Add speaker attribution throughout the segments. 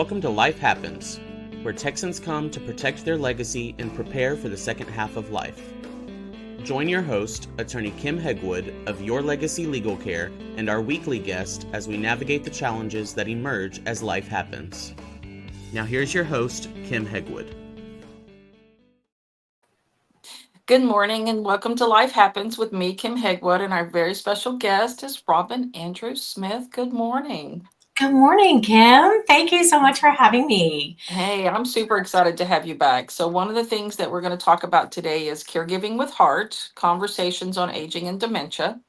Speaker 1: Welcome to Life Happens, where Texans come to protect their legacy and prepare for the second half of life. Join your host, attorney Kim Hegwood of Your Legacy Legal Care, and our weekly guest as we navigate the challenges that emerge as life happens. Now here's your host, Kim Hegwood.
Speaker 2: Good morning and welcome to Life Happens with me, Kim Hegwood, and our very special guest is Robin Andrew Smith. Good morning.
Speaker 3: Good morning, Kim. Thank you so much for having me.
Speaker 2: Hey, I'm super excited to have you back. So one of the things that we're going to talk about today is caregiving with heart, conversations on aging and dementia.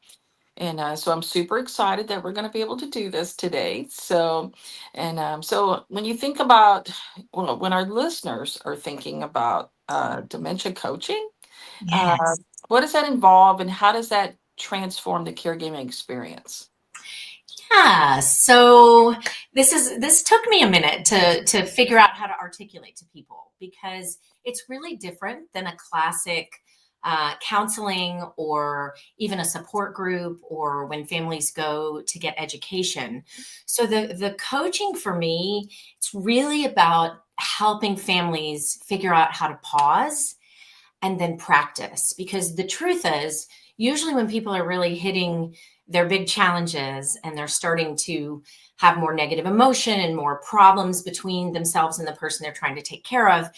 Speaker 2: And so I'm super excited that we're going to be able to do this today. So when you think about, well, when our listeners are thinking about dementia coaching,
Speaker 3: Yes.
Speaker 2: what does that involve and how does that transform the caregiving experience?
Speaker 3: Yeah. So this took me a minute to figure out how to articulate to people because it's really different than a classic counseling or even a support group or when families go to get education. So the coaching for me, it's really about helping families figure out how to pause and then practice. Because the truth is, usually when people are really hitting their big challenges and they're starting to have more negative emotion and more problems between themselves and the person they're trying to take care of,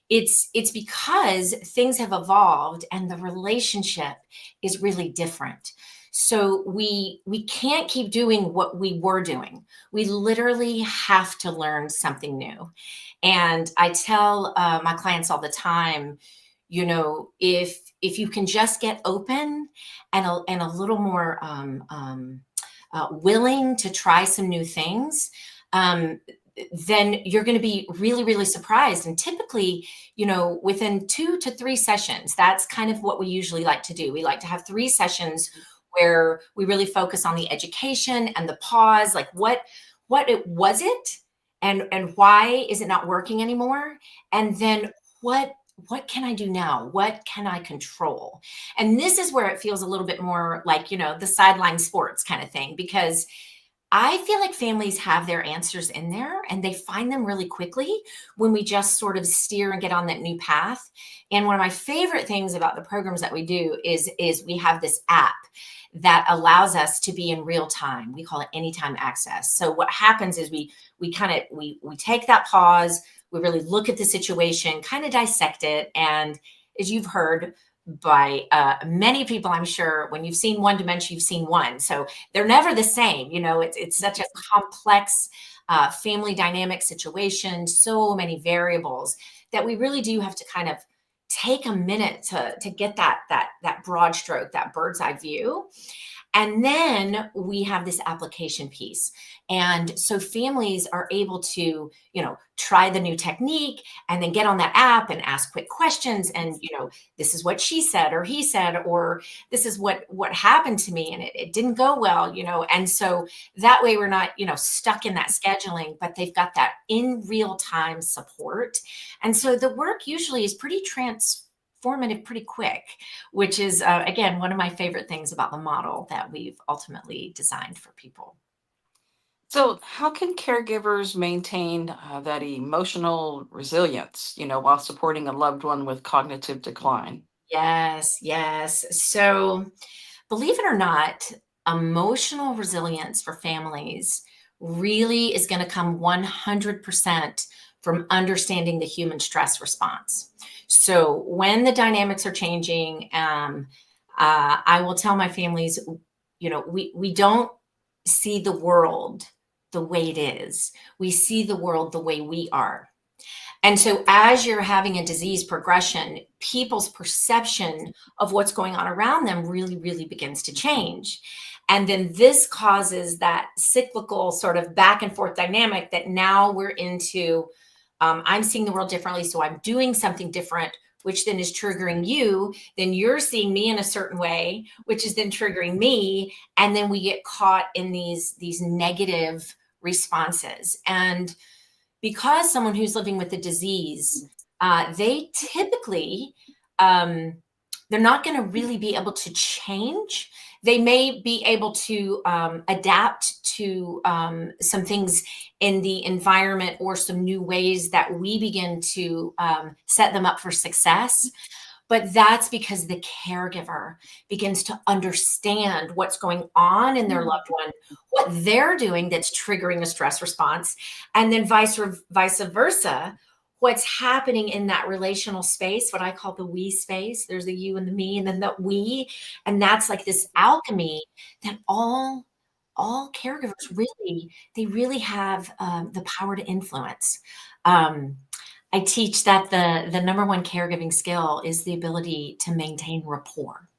Speaker 3: it's because things have evolved and the relationship is really different. So we can't keep doing what we were doing. We literally have to learn something new. And I tell my clients all the time, if you can just get open and a little more willing to try some new things, then you're going to be really, really surprised. And typically, within 2 to 3 sessions, that's kind of what we usually like to do. We like to have 3 sessions where we really focus on the education and the pause, like what it was it and why is it not working anymore? And then what can I do now? What can I control? And this is where it feels a little bit more like, the sideline sports kind of thing, because I feel like families have their answers in there and they find them really quickly when we just sort of steer and get on that new path. And one of my favorite things about the programs that we do is we have this app that allows us to be in real time. We call it anytime access. So what happens is we take that pause, we really look at the situation, kind of dissect it. And as you've heard by many people, I'm sure, when you've seen one dementia, you've seen one. So they're never the same. It's such a complex family dynamic situation, so many variables that we really do have to kind of take a minute to get that broad stroke, that bird's eye view. And then we have this application piece. And so families are able to, try the new technique and then get on that app and ask quick questions. And, this is what she said, or he said, or this is what happened to me. And it didn't go well, And so that way we're not, stuck in that scheduling, but they've got that in real time support. And so the work usually is pretty transformative pretty quick, which is, again, one of my favorite things about the model that we've ultimately designed for people.
Speaker 2: So how can caregivers maintain that emotional resilience, while supporting a loved one with cognitive decline?
Speaker 3: Yes, yes. So believe it or not, emotional resilience for families really is going to come 100% from understanding the human stress response. So when the dynamics are changing, I will tell my families, we don't see the world the way it is. We see the world the way we are. And so as you're having a disease progression, people's perception of what's going on around them really, really begins to change. And then this causes that cyclical sort of back and forth dynamic that now we're into, I'm seeing the world differently, so I'm doing something different, which then is triggering you. Then you're seeing me in a certain way, which is then triggering me. And then we get caught in these negative responses. And because someone who's living with the disease, they typically, they're not going to really be able to change They may be able to adapt to some things in the environment or some new ways that we begin to set them up for success. But that's because the caregiver begins to understand what's going on in their loved one, what they're doing that's triggering a stress response, and then vice versa, what's happening in that relational space, what I call the we space. There's the you and the me, and then the we, and that's like this alchemy that all caregivers really have the power to influence. I teach that the number one caregiving skill is the ability to maintain rapport.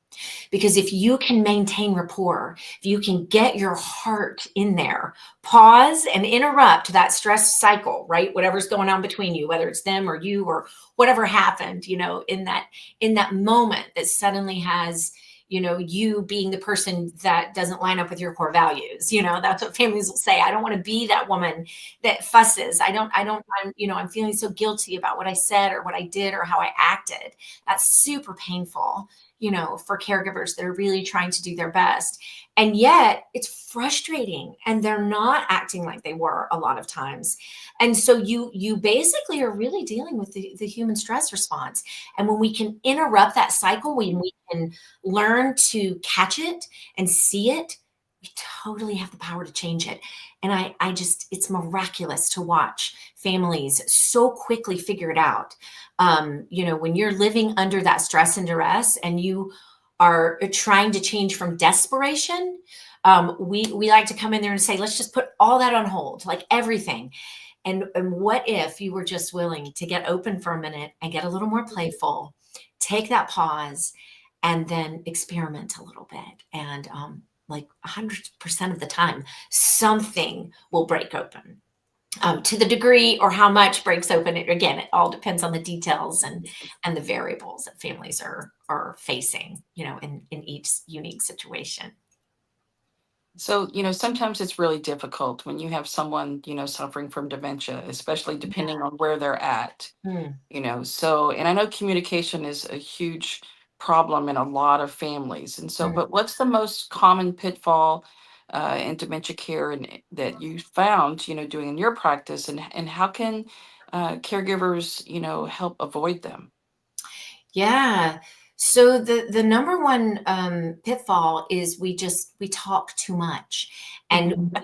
Speaker 3: Because if you can maintain rapport, if you can get your heart in there, pause and interrupt that stress cycle, right? Whatever's going on between you, whether it's them or you or whatever happened, in that moment that suddenly has, you being the person that doesn't line up with your core values. That's what families will say. I don't want to be that woman that fusses. I'm feeling so guilty about what I said or what I did or how I acted. That's super painful, for caregivers that are really trying to do their best. And yet it's frustrating and they're not acting like they were a lot of times. And so you basically are really dealing with the human stress response. And when we can interrupt that cycle, when we can learn to catch it and see it, we totally have the power to change it. And it's miraculous to watch families so quickly figure it out. When you're living under that stress and duress and you are trying to change from desperation, we like to come in there and say, let's just put all that on hold, like everything. And what if you were just willing to get open for a minute and get a little more playful, take that pause, and then experiment a little bit. And like 100% of the time, something will break open. To the degree or how much breaks open, again, it all depends on the details and the variables that families are facing, in each unique situation.
Speaker 2: So, sometimes it's really difficult when you have someone, suffering from dementia, especially depending on where they're at,
Speaker 3: Mm.
Speaker 2: So, and I know communication is a huge problem in a lot of families. And so,
Speaker 3: Mm.
Speaker 2: but what's the most common pitfall in dementia care and that you found, doing in your practice, and how can caregivers, help avoid them?
Speaker 3: Yeah. So the number one pitfall is we talk too much, and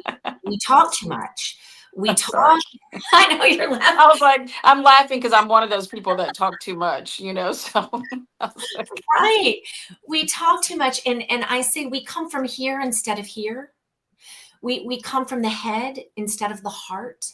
Speaker 3: we talk too much. We
Speaker 2: I'm sorry.
Speaker 3: talk. I know you're laughing.
Speaker 2: I was like, I'm laughing because I'm one of those people that talk too much, so I was like,
Speaker 3: Right. We talk too much, and I say we come from here instead of here. We come from the head instead of the heart,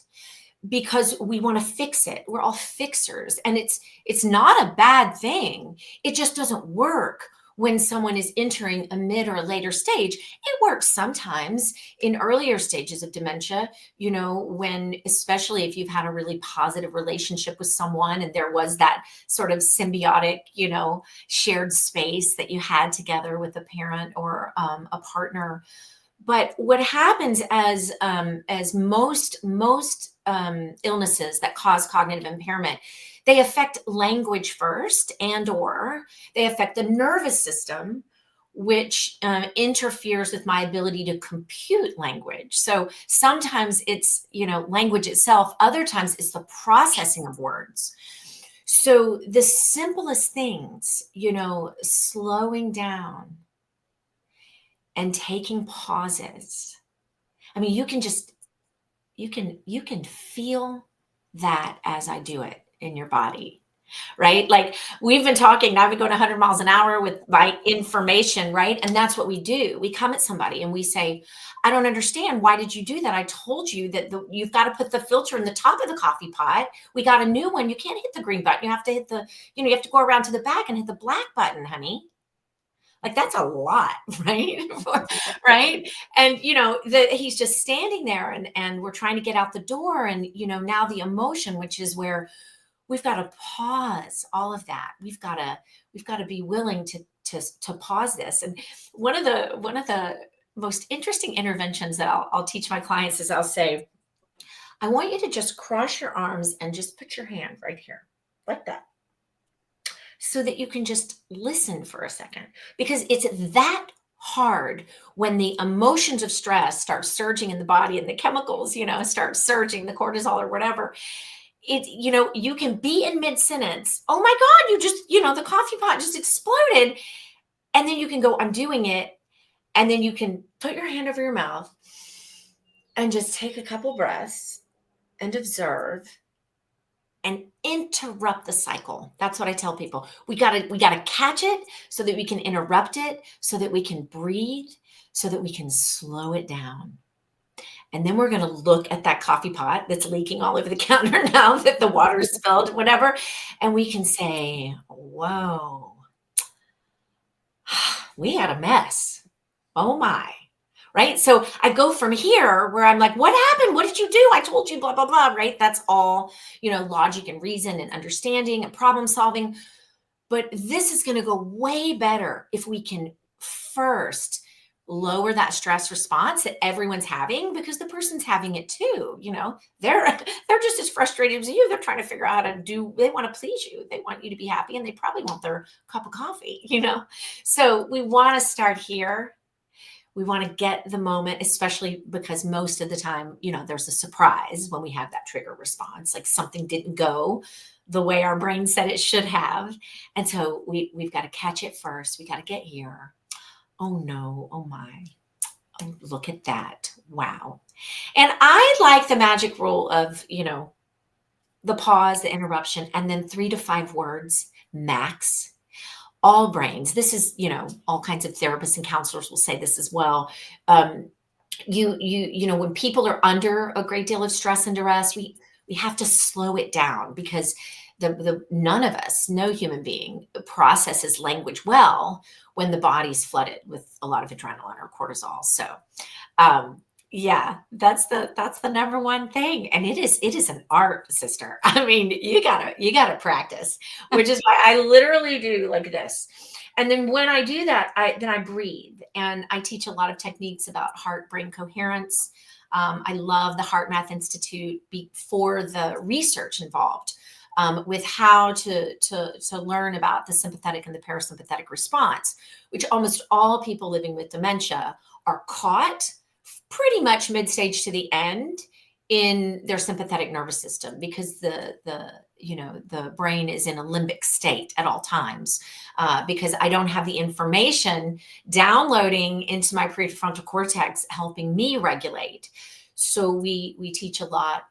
Speaker 3: because we want to fix it. We're all fixers, and it's not a bad thing. It just doesn't work when someone is entering a mid or a later stage. It works sometimes in earlier stages of dementia, when, especially if you've had a really positive relationship with someone and there was that sort of symbiotic, shared space that you had together with a parent or a partner. But what happens as most illnesses that cause cognitive impairment, they affect language first, and/or they affect the nervous system, which interferes with my ability to compute language. So sometimes it's language itself, other times it's the processing of words. So the simplest things, slowing down and taking pauses. I mean, you can feel that as I do it in your body, right? Like, we've been talking, now I've been going 100 miles an hour with my information, right? And that's what we do. We come at somebody and we say, I don't understand. Why did you do that? I told you that you've got to put the filter in the top of the coffee pot. We got a new one. You can't hit the green button. You have to hit you have to go around to the back and hit the black button, honey. Like, that's a lot, right? Right. And, he's just standing there, and we're trying to get out the door. And, now the emotion, which is where we've got to pause all of that. We've got to be willing to pause this. And one of the most interesting interventions that I'll teach my clients is I'll say, I want you to just cross your arms and just put your hand right here, like that, so that you can just listen for a second, because it's that hard when the emotions of stress start surging in the body and the chemicals, start surging, the cortisol or whatever. You can be in mid-sentence. Oh my God, you just, the coffee pot just exploded. And then you can go, I'm doing it. And then you can put your hand over your mouth and just take a couple breaths and observe and interrupt the cycle. That's what I tell people. We gotta catch it so that we can interrupt it, so that we can breathe, so that we can slow it down. And then we're gonna look at that coffee pot that's leaking all over the counter now that the water is spilled, whatever, and we can say, whoa, we had a mess. Oh my. Right? So I go from here where I'm like, what happened? What did you do? I told you, blah, blah, blah, right? That's all, logic and reason and understanding and problem solving. But this is going to go way better if we can first lower that stress response that everyone's having, because the person's having it too. They're just as frustrated as you. They're trying to figure out how to they want to please you. They want you to be happy, and they probably want their cup of coffee, So we want to start here. We want to get the moment, especially because most of the time, there's a surprise when we have that trigger response, like something didn't go the way our brain said it should have. And so we've got to catch it first. We got to get here. Oh no. Oh my. Oh, look at that. Wow. And I like the magic rule of, the pause, the interruption, and then 3 to 5 words max. All brains. This is, all kinds of therapists and counselors will say this as well. When people are under a great deal of stress and duress, we have to slow it down, because none of us, no human being, processes language well when the body's flooded with a lot of adrenaline or cortisol. So, yeah, that's the number one thing. And it is an art, sister. I mean, you gotta practice, which is why I literally do like this. And then when I do that, I breathe, and I teach a lot of techniques about heart-brain coherence. I love the Heart Math Institute for the research involved with how to learn about the sympathetic and the parasympathetic response, which almost all people living with dementia are caught pretty much mid-stage to the end in their sympathetic nervous system, because the brain is in a limbic state at all times, because I don't have the information downloading into my prefrontal cortex helping me regulate. So we teach a lot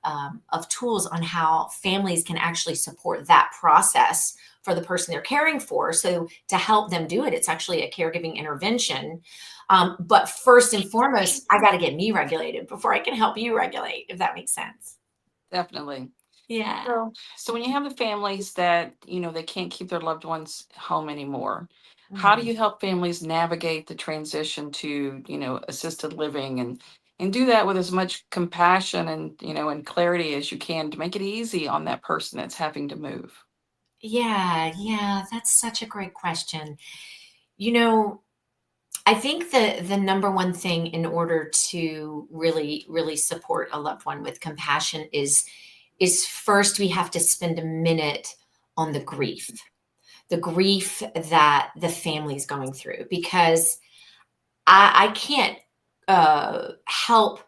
Speaker 3: of tools on how families can actually support that process for the person they're caring for. So to help them do it, it's actually a caregiving intervention. But first and foremost, I got to get me regulated before I can help you regulate, if that makes sense.
Speaker 2: Definitely.
Speaker 3: Yeah.
Speaker 2: So when you have the families that, they can't keep their loved ones home anymore, how do you help families navigate the transition to, assisted living, and do that with as much compassion and clarity as you can to make it easy on that person that's having to move?
Speaker 3: Yeah, that's such a great question. I think the number one thing in order to really, really support a loved one with compassion is first we have to spend a minute on the grief that the family is going through, because I can't help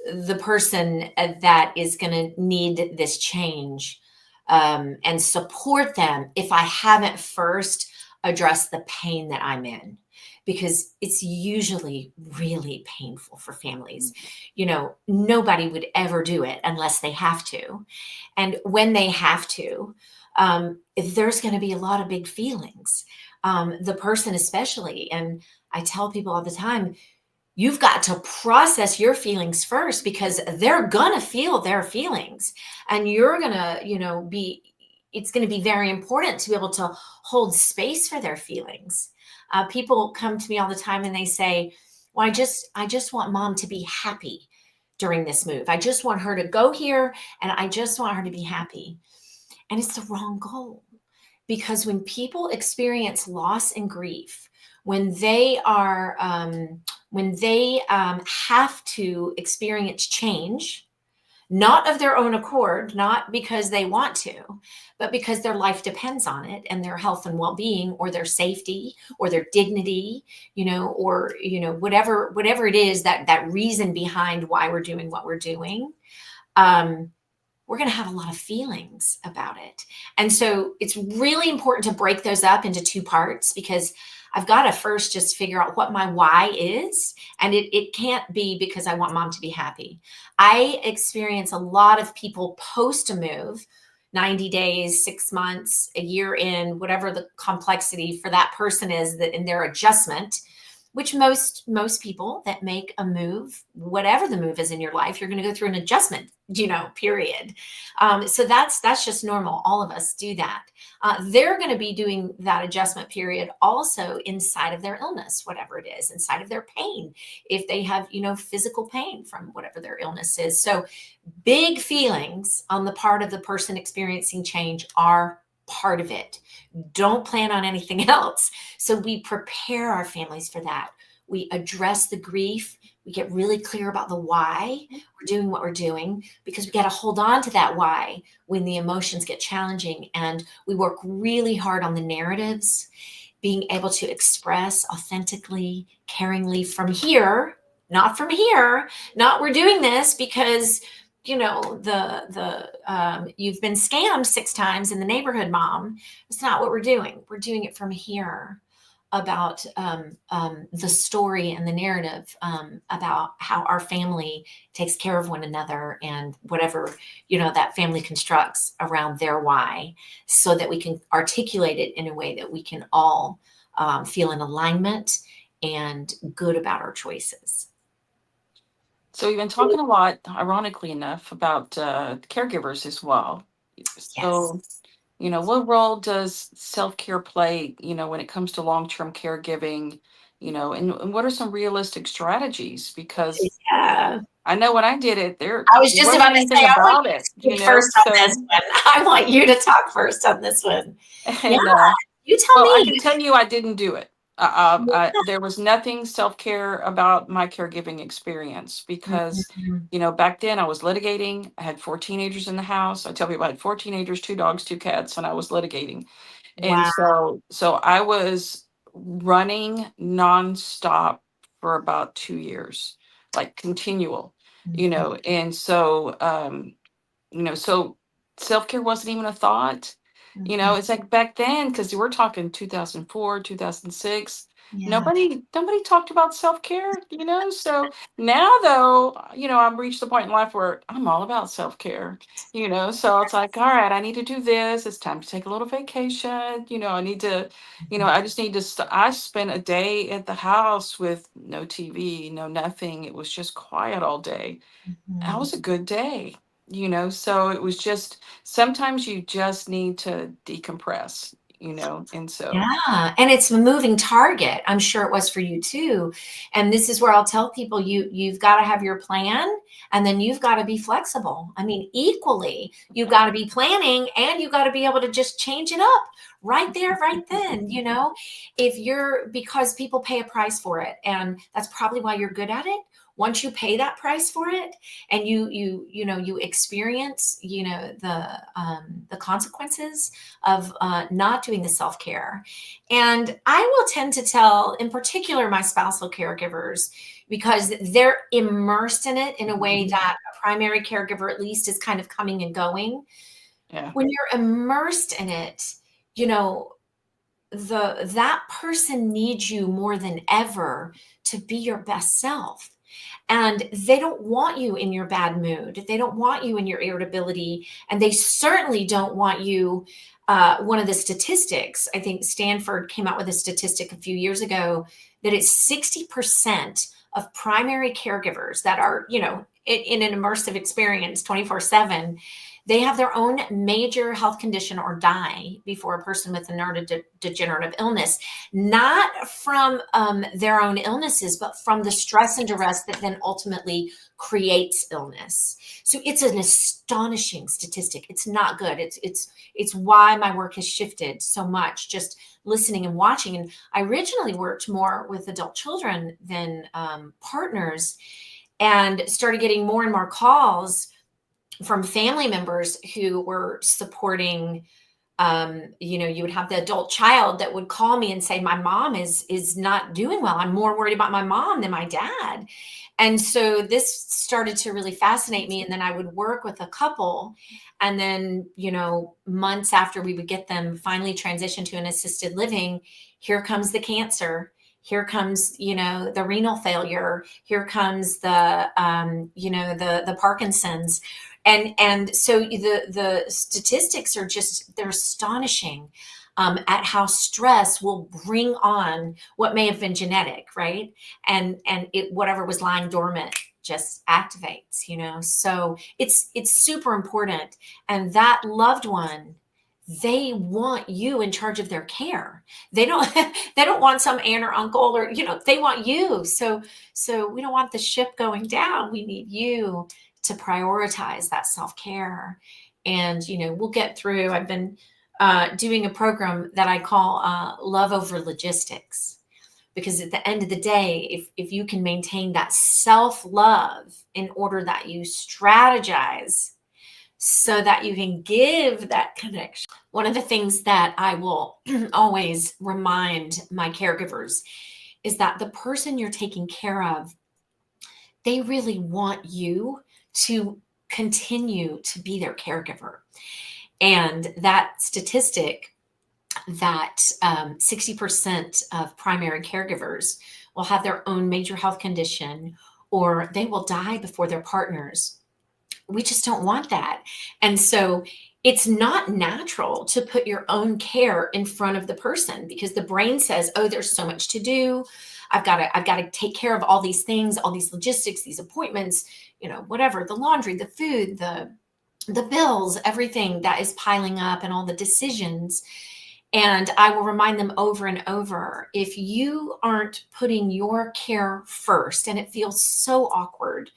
Speaker 3: the person that is going to need this change and support them if I haven't first addressed the pain that I'm in, because it's usually really painful for families. Nobody would ever do it unless they have to. And when they have to, there's going to be a lot of big feelings. The person especially, and I tell people all the time, you've got to process your feelings first, because they're going to feel their feelings, and you're going to, it's going to be very important to be able to hold space for their feelings. People come to me all the time and they say, well, I just want mom to be happy during this move. I just want her to go here, and I just want her to be happy. And it's the wrong goal, because when people experience loss and grief, when they are, have to experience change, not of their own accord, not because they want to, but because their life depends on it, and their health and well-being, or their safety, or their dignity, or whatever it is, that reason behind why we're doing what we're doing. We're going to have a lot of feelings about it. And so it's really important to break those up into two parts, because I've got to first just figure out what my why is. And it can't be because I want mom to be happy. I experience a lot of people post a move, 90 days, 6 months, a year in, whatever the complexity for that person is, that in their adjustment, which most people that make a move, whatever the move is in your life, you're going to go through an adjustment, period. So that's just normal. All of us do that. They're going to be doing that adjustment period also inside of their illness, whatever it is, inside of their pain, if they have, physical pain from whatever their illness is. So big feelings on the part of the person experiencing change are part of it. Don't plan on anything else. So we prepare our families for that. We address the grief. We get really clear about the why we're doing what we're doing, because we got to hold on to that why when the emotions get challenging. And we work really hard on the narratives, being able to express authentically, caringly from here, not from here, not we're doing this because you've been scammed 6 times in the neighborhood, mom. It's not what we're doing. We're doing it from here, about the story and the narrative, about how our family takes care of one another, and whatever, that family constructs around their why, so that we can articulate it in a way that we can all feel in alignment and good about our choices.
Speaker 2: So we've been talking a lot, ironically enough, about caregivers as well. So,
Speaker 3: Yes.
Speaker 2: What role does self-care play, when it comes to long-term caregiving, and what are some realistic strategies? Because
Speaker 3: Yeah.
Speaker 2: I know when I did it, there
Speaker 3: I was just
Speaker 2: wasn't
Speaker 3: about to
Speaker 2: anything
Speaker 3: say, I want
Speaker 2: about
Speaker 3: you
Speaker 2: it,
Speaker 3: to speak first on
Speaker 2: so,
Speaker 3: this one. I want you to talk first on this one. Yeah,
Speaker 2: and
Speaker 3: you tell
Speaker 2: well, I
Speaker 3: me.
Speaker 2: can tell you I didn't do it. There was nothing self-care about my caregiving experience, because,
Speaker 3: Mhm.
Speaker 2: back then I was litigating. I had 4 teenagers in the house. I tell people I had 4 teenagers, 2 dogs, 2 cats, and I was litigating. And
Speaker 3: Wow.
Speaker 2: so I was running nonstop for about 2 years, like continual,
Speaker 3: Mhm.
Speaker 2: and so self-care wasn't even a thought.
Speaker 3: Mhm.
Speaker 2: It's like back then, because we're talking 2004, 2006.
Speaker 3: Yeah.
Speaker 2: Nobody talked about self-care, So now, though, I've reached the point in life where I'm all about self-care, So it's like, all right, I need to do this. It's time to take a little vacation. I need to,
Speaker 3: Mhm.
Speaker 2: I just need to. I spent a day at the house with no TV, no nothing. It was just quiet all day. That
Speaker 3: Mhm.
Speaker 2: was a good day, so it was just, sometimes you just need to decompress, and so
Speaker 3: Yeah, and it's a moving target. I'm sure it was for you too. And this is where I'll tell people, you've got to have your plan, and then you've got to be flexible. I mean, equally, you've got to be planning, and you've got to be able to just change it up right there, right then. If because people pay a price for it, and that's probably why you're good at it. Once you pay that price for it, and you experience the consequences of not doing the self-care. And I will tend to tell, in particular, my spousal caregivers, because they're immersed in it in a way that a primary caregiver at least is kind of coming and going.
Speaker 2: yeah.
Speaker 3: When you're immersed in it, you know, that person needs you more than ever to be your best self. And they don't want you in your bad mood. They don't want you in your irritability. And they certainly don't want you. One of the statistics, I think Stanford came out with a statistic a few years ago, that it's 60% of primary caregivers that are, in an immersive experience 24/7, they have their own major health condition or die before a person with a neurodegenerative illness, not from their own illnesses, but from the stress and duress that then ultimately creates illness. So it's an astonishing statistic. It's not good. It's why my work has shifted so much, just listening and watching. And I originally worked more with adult children than partners, and started getting more and more calls from family members who were supporting. You would have the adult child that would call me and say, my mom is not doing well. I'm more worried about my mom than my dad. And so this started to really fascinate me. And then I would work with a couple, and then, months after we would get them finally transitioned to an assisted living, here comes the cancer. Here comes, the renal failure. Here comes the Parkinson's. And so the statistics are they're astonishing at how stress will bring on what may have been genetic, right? And whatever was lying dormant just activates, So it's super important. And that loved one, they want you in charge of their care. They don't they don't want some aunt or uncle, or they want you. So we don't want the ship going down. We need you to prioritize that self-care. And we'll get through. I've been doing a program that I call Love Over Logistics, because at the end of the day, if you can maintain that self-love in order that you strategize so that you can give that connection. One of the things that I will always remind my caregivers is that the person you're taking care of, they really want you to continue to be their caregiver. And that statistic that 60% of primary caregivers will have their own major health condition, or they will die before their partners. We just don't want that. And so it's not natural to put your own care in front of the person, because the brain says, oh, there's so much to do. I've got to take care of all these things, all these logistics, these appointments, whatever, the laundry, the food, the bills, everything that is piling up, and all the decisions. And I will remind them over and over, if you aren't putting your care first, and it feels so awkward,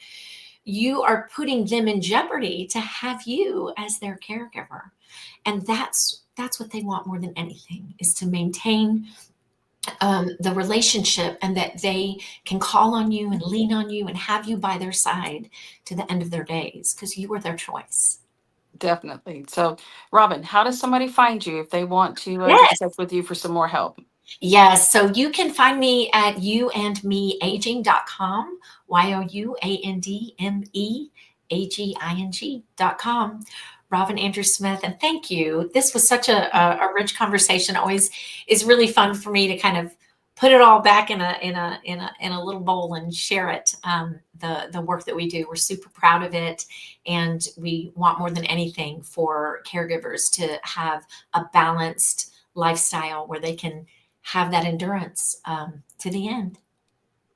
Speaker 3: you are putting them in jeopardy to have you as their caregiver. And that's what they want more than anything, is to maintain the relationship, and that they can call on you and lean on you and have you by their side to the end of their days, because you were their choice.
Speaker 2: Definitely. So, Robin, how does somebody find you if they want to get in
Speaker 3: Yes.
Speaker 2: touch with you for some more help?
Speaker 3: Yes. So you can find me at youandmeaging.com, youndmeaging.com. Robin Andrew Smith. And thank you. This was such a rich conversation. Always is really fun for me to kind of put it all back in a little bowl and share it. The work that we do, we're super proud of it. And we want more than anything for caregivers to have a balanced lifestyle where they can have that endurance to the end.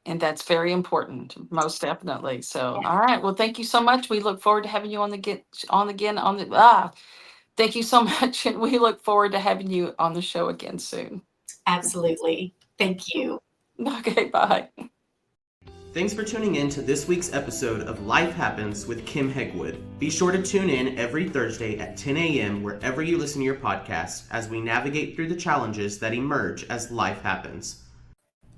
Speaker 2: And that's very important, most definitely. So,
Speaker 3: Yeah.
Speaker 2: all right. Well, thank you so much. We look forward to having you thank you so much. And we look forward to having you on the show again soon.
Speaker 3: Absolutely. Thank you.
Speaker 2: Okay, bye.
Speaker 1: Thanks for tuning in to this week's episode of Life Happens with Kim Hegwood. Be sure to tune in every Thursday at 10 a.m. wherever you listen to your podcasts, as we navigate through the challenges that emerge as life happens.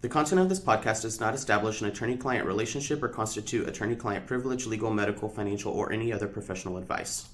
Speaker 1: The content of this podcast does not establish an attorney-client relationship or constitute attorney-client privilege, legal, medical, financial, or any other professional advice.